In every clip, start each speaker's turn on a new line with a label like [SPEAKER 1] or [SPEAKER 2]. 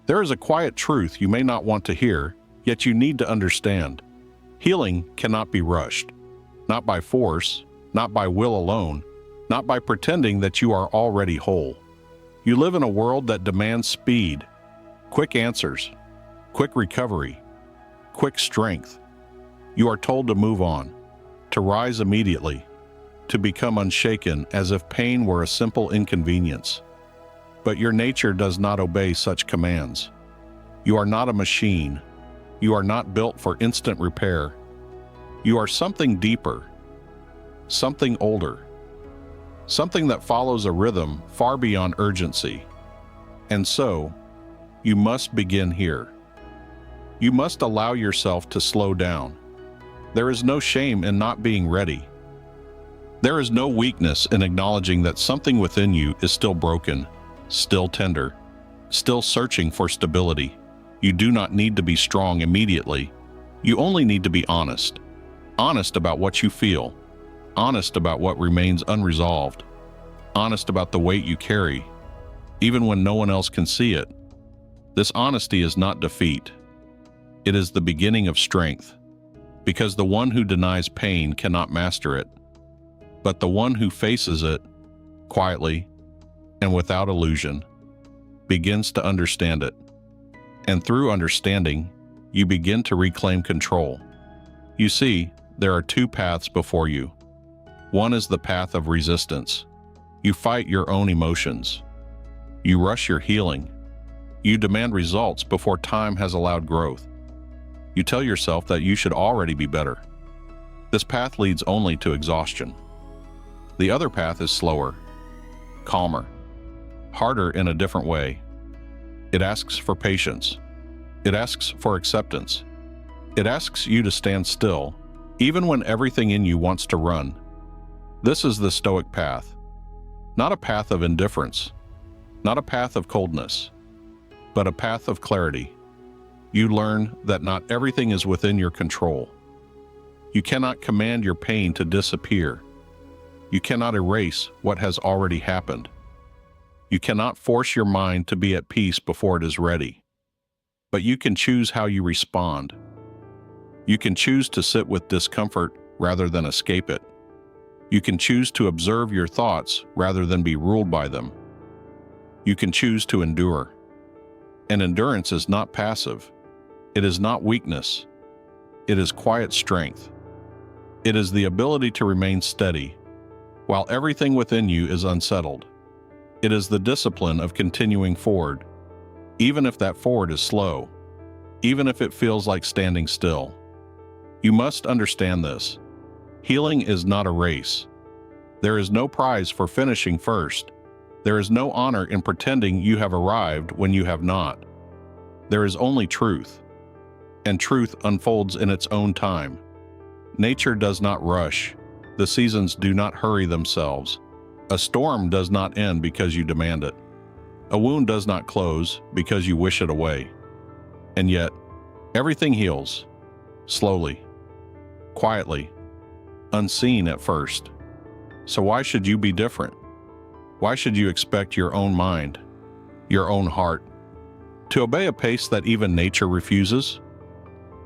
[SPEAKER 1] There is a quiet truth you may not want to hear, yet you need to understand. Healing cannot be rushed. Not by force, not by will alone, not by pretending that you are already whole. You live in a world that demands speed, quick answers, quick recovery, quick strength. You are told to move on, to rise immediately, to become unshaken as if pain were a simple inconvenience. But your nature does not obey such commands. You are not a machine. You are not built for instant repair. You are something deeper, something older, something that follows a rhythm far beyond urgency. And so, you must begin here. You must allow yourself to slow down. There is no shame in not being ready. There is no weakness in acknowledging that something within you is still broken, still tender, still searching for stability. You do not need to be strong immediately. You only need to be honest. Honest about what you feel. Honest about what remains unresolved. Honest about the weight you carry, even when no one else can see it. This honesty is not defeat. It is the beginning of strength, because the one who denies pain cannot master it. But the one who faces it, quietly and without illusion, begins to understand it. And through understanding, you begin to reclaim control. You see, there are two paths before you. One is the path of resistance. You fight your own emotions. You rush your healing. You demand results before time has allowed growth. You tell yourself that you should already be better. This path leads only to exhaustion. The other path is slower, calmer, harder in a different way. It asks for patience. It asks for acceptance. It asks you to stand still, even when everything in you wants to run. This is the Stoic path. Not a path of indifference, not a path of coldness, but a path of clarity. You learn that not everything is within your control. You cannot command your pain to disappear. You cannot erase what has already happened. You cannot force your mind to be at peace before it is ready. But you can choose how you respond. You can choose to sit with discomfort rather than escape it. You can choose to observe your thoughts rather than be ruled by them. You can choose to endure. And endurance is not passive. It is not weakness. It is quiet strength. It is the ability to remain steady while everything within you is unsettled. It is the discipline of continuing forward, even if that forward is slow, even if it feels like standing still. You must understand this. Healing is not a race. There is no prize for finishing first. There is no honor in pretending you have arrived when you have not. There is only truth, and truth unfolds in its own time. Nature does not rush. The seasons do not hurry themselves. A storm does not end because you demand it. A wound does not close because you wish it away. And yet, everything heals, slowly, quietly, unseen at first. So why should you be different? Why should you expect your own mind, your own heart, to obey a pace that even nature refuses?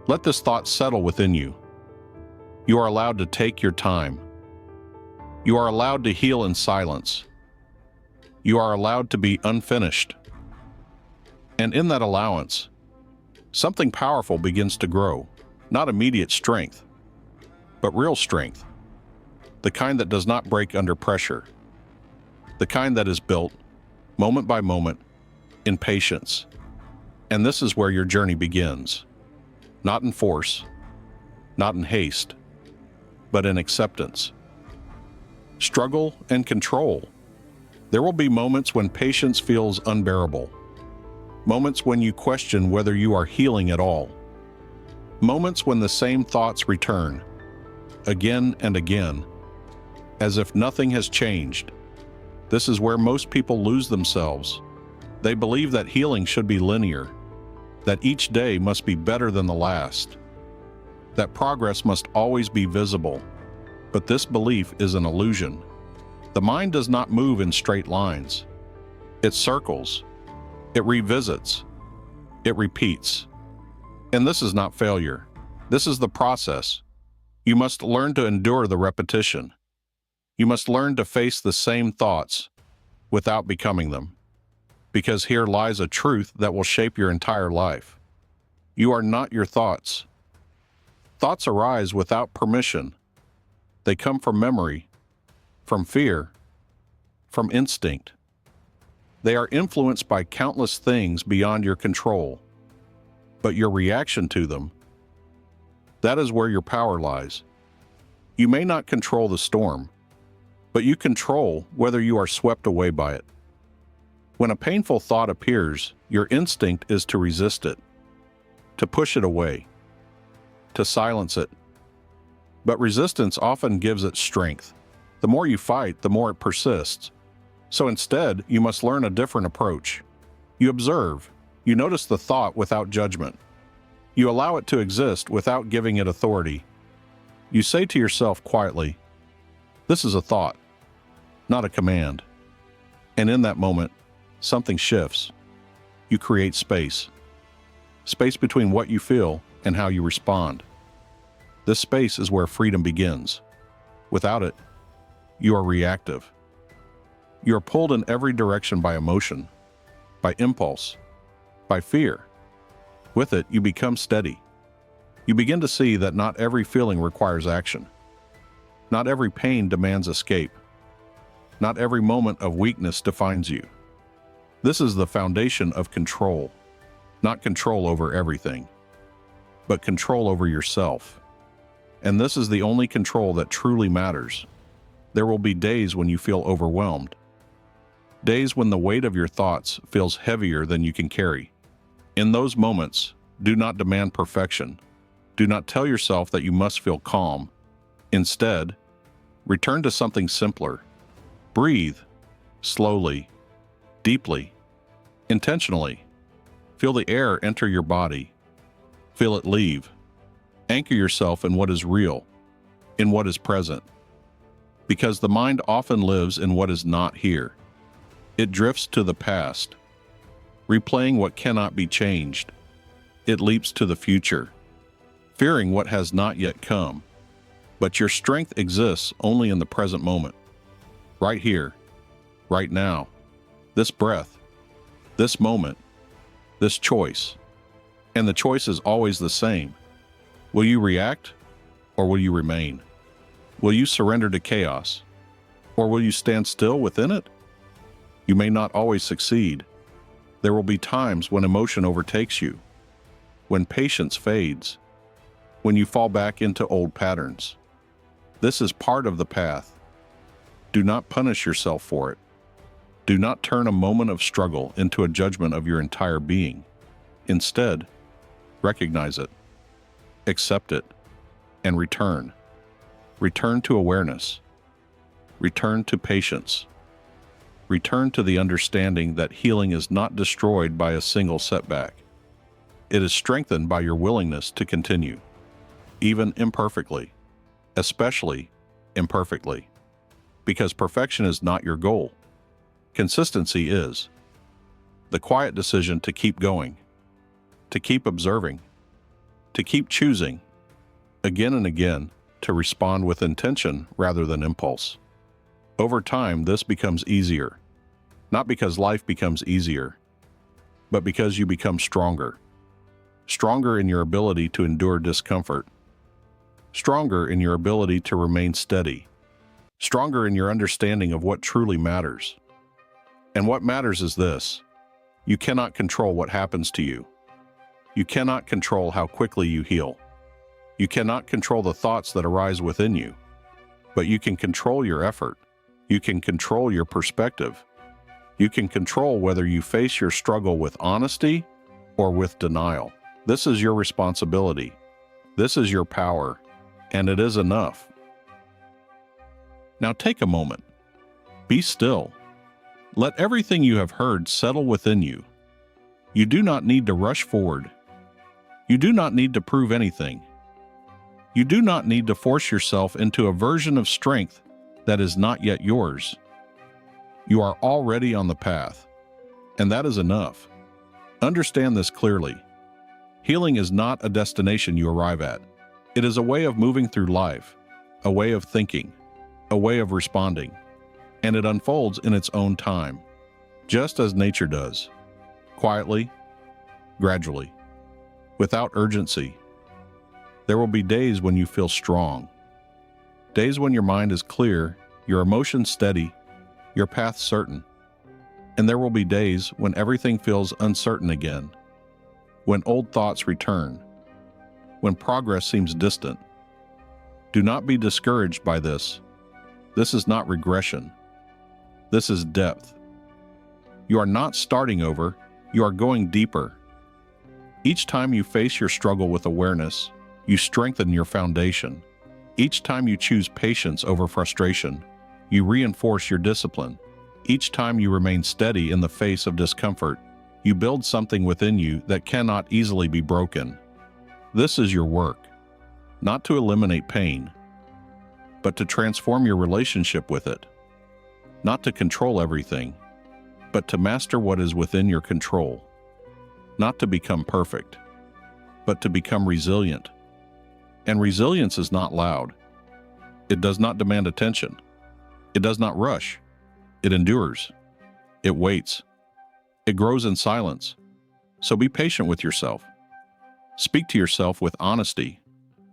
[SPEAKER 1] Let this thought settle within you. You are allowed to take your time. You are allowed to heal in silence. You are allowed to be unfinished. And in that allowance, something powerful begins to grow, not immediate strength, but real strength, the kind that does not break under pressure, the kind that is built, moment by moment, in patience. And this is where your journey begins, not in force, not in haste, but in acceptance. Struggle and control. There will be moments when patience feels unbearable, moments when you question whether you are healing at all, moments when the same thoughts return, again and again, as if nothing has changed. This is where most people lose themselves. They believe that healing should be linear, that each day must be better than the last, that progress must always be visible. But this belief is an illusion. The mind does not move in straight lines. It circles, it revisits, It repeats. And this is not failure. This is the process. You must learn to endure the repetition. You must learn to face the same thoughts without becoming them. Because here lies a truth that will shape your entire life. You are not your thoughts. Thoughts arise without permission. They come from memory, from fear, from instinct. They are influenced by countless things beyond your control. But your reaction to them, that is where your power lies. You may not control the storm, but you control whether you are swept away by it. When a painful thought appears, your instinct is to resist it, to push it away, to silence it. But resistance often gives it strength. The more you fight, the more it persists. So instead, you must learn a different approach. You observe. You notice the thought without judgment. You allow it to exist without giving it authority. You say to yourself quietly, "This is a thought, not a command." And in that moment, something shifts. You create space. Space between what you feel and how you respond. This space is where freedom begins. Without it, you are reactive. You are pulled in every direction by emotion, by impulse, by fear. With it, you become steady. You begin to see that not every feeling requires action. Not every pain demands escape. Not every moment of weakness defines you. This is the foundation of control. Not control over everything, but control over yourself. And this is the only control that truly matters. There will be days when you feel overwhelmed. Days when the weight of your thoughts feels heavier than you can carry. In those moments, do not demand perfection. Do not tell yourself that you must feel calm. Instead, return to something simpler. Breathe, slowly, deeply, intentionally. Feel the air enter your body. Feel it leave. Anchor yourself in what is real, in what is present. Because the mind often lives in what is not here. It drifts to the past, replaying what cannot be changed. It leaps to the future, fearing what has not yet come. But your strength exists only in the present moment. Right here, right now, this breath, this moment, this choice. And the choice is always the same. Will you react, or will you remain? Will you surrender to chaos, or will you stand still within it? You may not always succeed. There will be times when emotion overtakes you, when patience fades, when you fall back into old patterns. This is part of the path. Do not punish yourself for it. Do not turn a moment of struggle into a judgment of your entire being. Instead, recognize it, accept it, and return. Return to awareness. Return to patience. Return to the understanding that healing is not destroyed by a single setback. It is strengthened by your willingness to continue, even imperfectly, especially imperfectly, because perfection is not your goal. Consistency is. The quiet decision to keep going, to keep observing, to keep choosing, again and again, to respond with intention rather than impulse. Over time, this becomes easier, not because life becomes easier, but because you become stronger. Stronger in your ability to endure discomfort. Stronger in your ability to remain steady. Stronger in your understanding of what truly matters. And what matters is this: you cannot control what happens to you. You cannot control how quickly you heal. You cannot control the thoughts that arise within you, but you can control your effort. You can control your perspective. You can control whether you face your struggle with honesty or with denial. This is your responsibility. This is your power, and it is enough. Now take a moment. Be still. Let everything you have heard settle within you. You do not need to rush forward. You do not need to prove anything. You do not need to force yourself into a version of strength that is not yet yours. You are already on the path, and that is enough. Understand this clearly. Healing is not a destination you arrive at. It is a way of moving through life, a way of thinking, a way of responding, and it unfolds in its own time, just as nature does, quietly, gradually, without urgency. There will be days when you feel strong, days when your mind is clear, your emotions steady, your path certain, and there will be days when everything feels uncertain again, when old thoughts return, when progress seems distant. Do not be discouraged by this. This is not regression. This is depth. You are not starting over, you are going deeper. Each time you face your struggle with awareness, you strengthen your foundation. Each time you choose patience over frustration, you reinforce your discipline. Each time you remain steady in the face of discomfort, you build something within you that cannot easily be broken. This is your work, not to eliminate pain, but to transform your relationship with it. Not to control everything, but to master what is within your control. Not to become perfect, but to become resilient. And resilience is not loud. It does not demand attention. It does not rush. It endures. It waits. It grows in silence. So be patient with yourself. Speak to yourself with honesty,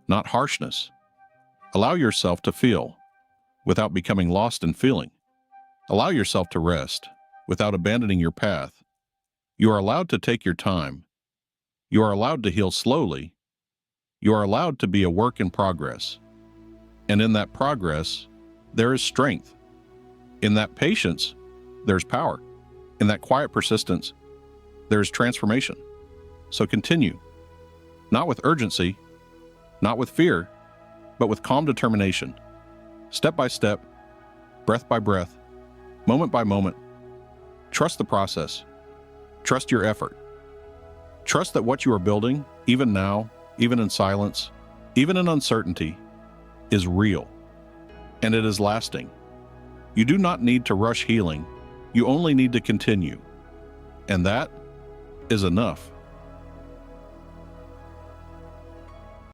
[SPEAKER 1] not harshness. Allow yourself to feel, without becoming lost in feeling. Allow yourself to rest, without abandoning your path. You are allowed to take your time. You are allowed to heal slowly. You are allowed to be a work in progress. And in that progress, there is strength. In that patience, there's power. In that quiet persistence, there is transformation. So continue, not with urgency, not with fear, but with calm determination. Step by step, breath by breath, moment by moment. Trust the process. Trust your effort. Trust that what you are building, even now, even in silence, even in uncertainty, is real, and it is lasting. You do not need to rush healing. You only need to continue. And that is enough.